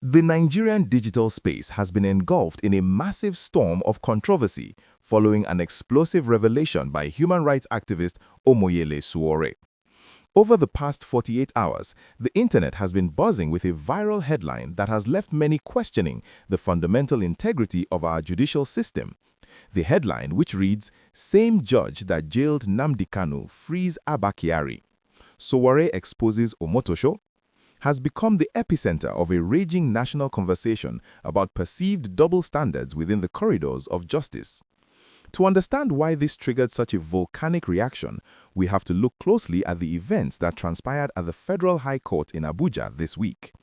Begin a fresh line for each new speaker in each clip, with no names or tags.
The Nigerian digital space has been engulfed in a massive storm of controversy following an explosive revelation by human rights activist Omoyele Sowore. Over the past 48 hours, the internet has been buzzing with a viral headline that has left many questioning the fundamental integrity of our judicial system. The headline, which reads, "Same judge that jailed Nnamdi Kanu frees Abba Kyari. Sowore exposes Omotosho," has become the epicenter of a raging national conversation about perceived double standards within the corridors of justice. To understand why this triggered such a volcanic reaction, we have to look closely at the events that transpired at the Federal High Court in Abuja this week.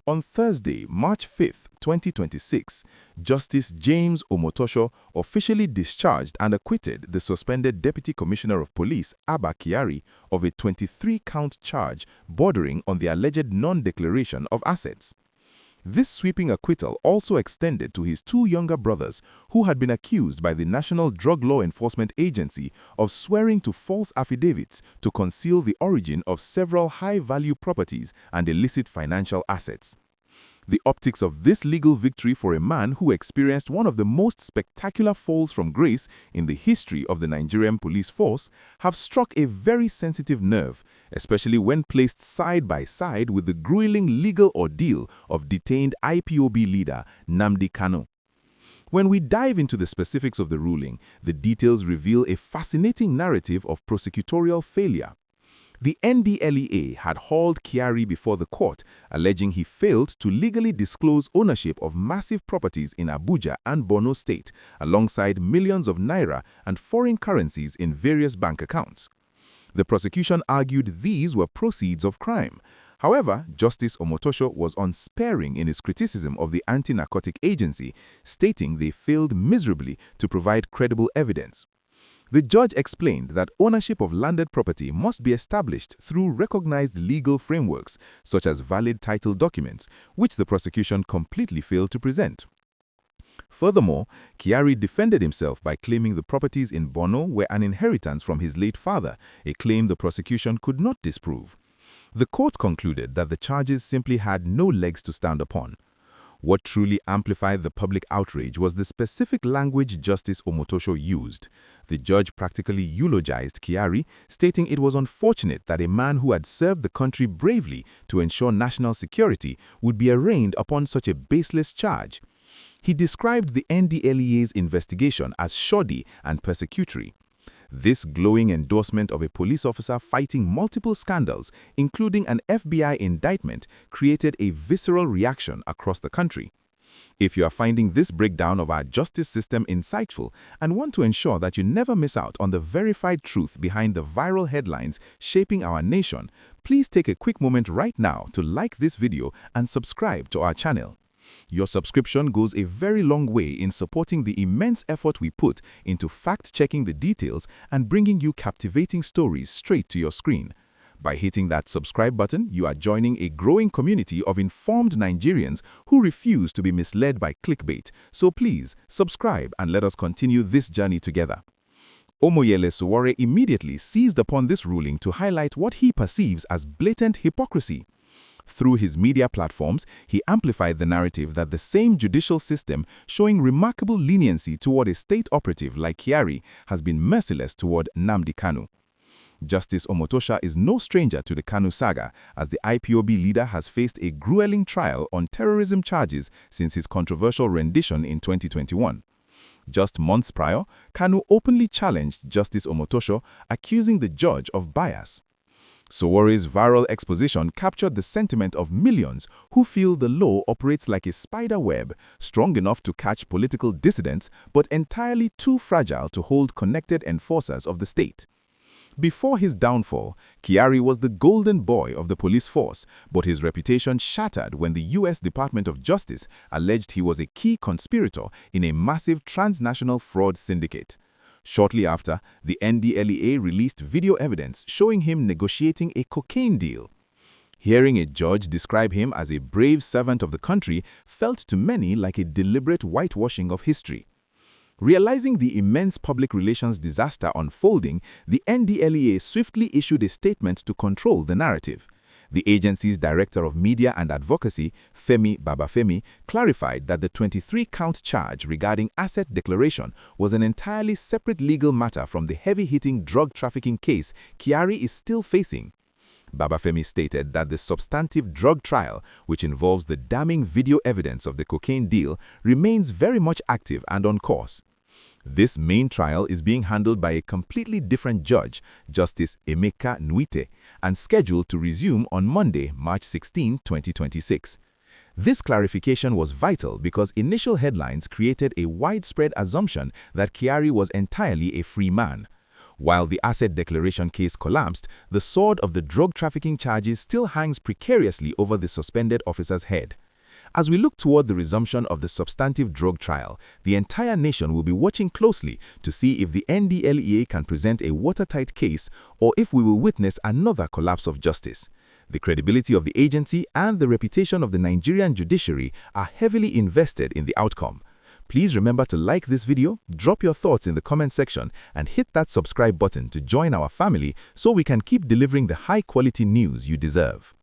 On Thursday, March 5, 2026, Justice James Omotosho officially discharged and acquitted the suspended Deputy Commissioner of Police, Abba Kyari, of a 23-count charge bordering on the alleged non-declaration of assets. This sweeping acquittal also extended to his two younger brothers, who had been accused by the National Drug Law Enforcement Agency of swearing to false affidavits to conceal the origin of several high-value properties and illicit financial assets. The optics of this legal victory for a man who experienced one of the most spectacular falls from grace in the history of the Nigerian police force have struck a very sensitive nerve, especially when placed side by side with the grueling legal ordeal of detained IPOB leader Nnamdi Kanu. When we dive into the specifics of the ruling, the details reveal a fascinating narrative of prosecutorial failure. The NDLEA had hauled Kyari before the court, alleging he failed to legally disclose ownership of massive properties in Abuja and Borno State, alongside millions of naira and foreign currencies in various bank accounts. The prosecution argued these were proceeds of crime. However, Justice Omotosho was unsparing in his criticism of the anti-narcotic agency, stating they failed miserably to provide credible evidence. The judge explained that ownership of landed property must be established through recognized legal frameworks, such as valid title documents, which the prosecution completely failed to present. Furthermore, Kyari defended himself by claiming the properties in Borno were an inheritance from his late father, a claim the prosecution could not disprove. The court concluded that the charges simply had no legs to stand upon. What truly amplified the public outrage was the specific language Justice Omotosho used. The judge practically eulogized Kyari, stating it was unfortunate that a man who had served the country bravely to ensure national security would be arraigned upon such a baseless charge. He described the NDLEA's investigation as shoddy and persecutory. This glowing endorsement of a police officer fighting multiple scandals, including an FBI indictment, created a visceral reaction across the country. If you are finding this breakdown of our justice system insightful and want to ensure that you never miss out on the verified truth behind the viral headlines shaping our nation, please take a quick moment right now to like this video and subscribe to our channel. Your subscription goes a very long way in supporting the immense effort we put into fact-checking the details and bringing you captivating stories straight to your screen. By hitting that subscribe button, you are joining a growing community of informed Nigerians who refuse to be misled by clickbait. So please, subscribe and let us continue this journey together. Omoyele Sowore immediately seized upon this ruling to highlight what he perceives as blatant hypocrisy. Through his media platforms, he amplified the narrative that the same judicial system showing remarkable leniency toward a state operative like Kyari has been merciless toward Nnamdi Kanu. Justice Omotosho is no stranger to the Kanu saga, as the IPOB leader has faced a grueling trial on terrorism charges since his controversial rendition in 2021. Just months prior, Kanu openly challenged Justice Omotosho, accusing the judge of bias. Sowore's viral exposition captured the sentiment of millions who feel the law operates like a spider web, strong enough to catch political dissidents but entirely too fragile to hold connected enforcers of the state. Before his downfall, Kyari was the golden boy of the police force, but his reputation shattered when the U.S. Department of Justice alleged he was a key conspirator in a massive transnational fraud syndicate. Shortly after, the NDLEA released video evidence showing him negotiating a cocaine deal. Hearing a judge describe him as a brave servant of the country felt to many like a deliberate whitewashing of history. Realizing the immense public relations disaster unfolding, the NDLEA swiftly issued a statement to control the narrative. The agency's Director of Media and Advocacy, Femi Babafemi, clarified that the 23-count charge regarding asset declaration was an entirely separate legal matter from the heavy-hitting drug trafficking case Kyari is still facing. Babafemi stated that the substantive drug trial, which involves the damning video evidence of the cocaine deal, remains very much active and on course. This main trial is being handled by a completely different judge, Justice Emeka Nwite, and scheduled to resume on Monday, March 16, 2026. This clarification was vital because initial headlines created a widespread assumption that Kyari was entirely a free man. While the asset declaration case collapsed, the sword of the drug trafficking charges still hangs precariously over the suspended officer's head. As we look toward the resumption of the substantive drug trial, the entire nation will be watching closely to see if the NDLEA can present a watertight case or if we will witness another collapse of justice. The credibility of the agency and the reputation of the Nigerian judiciary are heavily invested in the outcome. Please remember to like this video, drop your thoughts in the comment section, and hit that subscribe button to join our family so we can keep delivering the high-quality news you deserve.